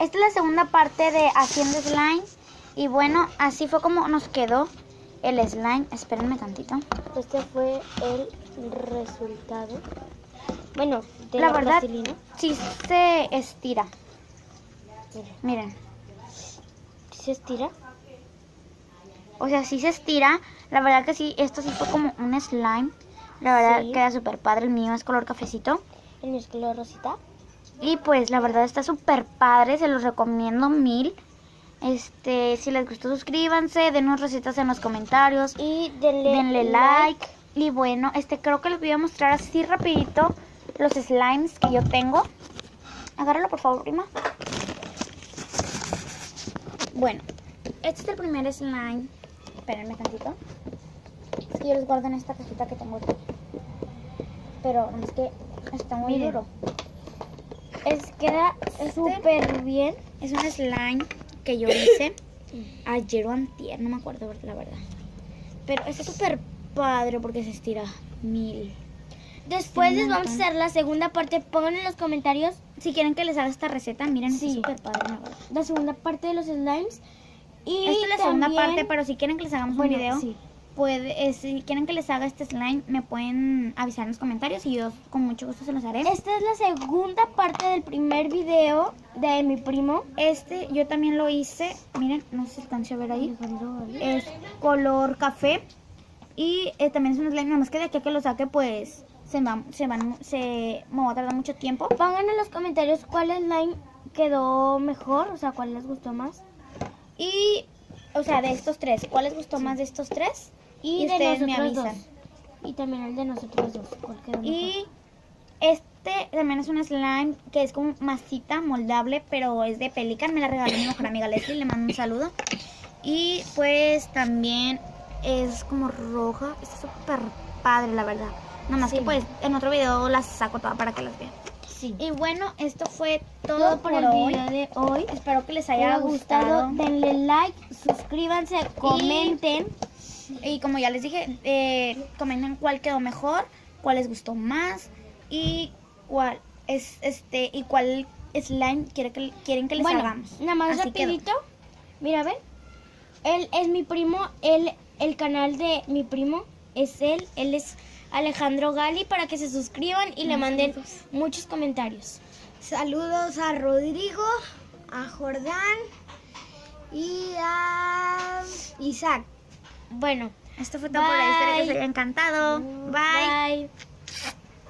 esta es la segunda parte de haciendo slime. Y bueno, así fue como nos quedó el slime. Espérenme tantito. Este fue el resultado. Bueno, de La la verdad, plastilina. sí se estira. Miren. ¿Se estira? O sea, sí se estira. La verdad que sí, esto sí fue como un slime. La verdad Sí. queda súper padre. El mío es color cafecito. El mío es color rosita. Y pues la verdad está súper padre. Se los recomiendo mil. Si les gustó, suscríbanse. Denos recetas en los comentarios. Y Denle like. Y bueno, creo que les voy a mostrar así rapidito los slimes que yo tengo. Agárralo por favor, prima. Bueno, este es el primer slime. Espérenme tantito. Es que yo los guardo en esta cajita que tengo aquí. Pero es que está muy Miren. duro. Queda súper bien. Es un slime que yo hice ayer o antier, no me acuerdo la verdad. Pero está súper padre porque se estira mil. Después Sí, les un vamos a montón. hacer la segunda parte. Pongan en los comentarios Si quieren que les haga esta receta, miren, Sí. está súper padre, la verdad. la segunda parte de los slimes. Y Esta es la segunda también- parte, pero si quieren que les hagamos Bueno, un video, sí. si quieren que les haga este slime, me pueden avisar en los comentarios y yo con mucho gusto se los haré. Esta es la segunda parte del primer video de mi primo. Yo también lo hice, miren, no sé si alcanza a ver ahí. Es color café y también es un slime, nomás que de aquí a que lo saque pues me va a tardar mucho tiempo. Pongan en los comentarios cuál slime quedó mejor, o sea, cuál les gustó más. Y, o sea, de estos tres, ¿cuál les gustó más de estos tres? Y de ustedes me nosotros avisan. dos. Y también el de nosotros dos. ¿Cuál quedó mejor? Y también es un slime que es como masita moldable, pero es de Pelican. Me la regaló mi mejor amiga Leslie, le mando un saludo. Y pues también es como roja. Está súper padre, la verdad. Nomás Sí. que pues en otro video las saco todas para que las vean. Sí. Y bueno, esto fue todo Todo por el hoy. video de hoy. Espero que les Si haya les ha gustado, gustado. denle like, suscríbanse, comenten. Y como ya les dije, comenten cuál quedó mejor, cuál les gustó más y cuál slime quieren que les Bueno, hagamos. nada más Así quedó. rapidito. Mira, ven. Él es mi primo, el canal de mi primo es él es Alejandro Gali, para que se suscriban y le manden muchos comentarios. Saludos a Rodrigo, a Jordán y a Isaac. Bueno, Esto fue todo por hoy. Espero que les Bye. haya encantado. Bye. Bye.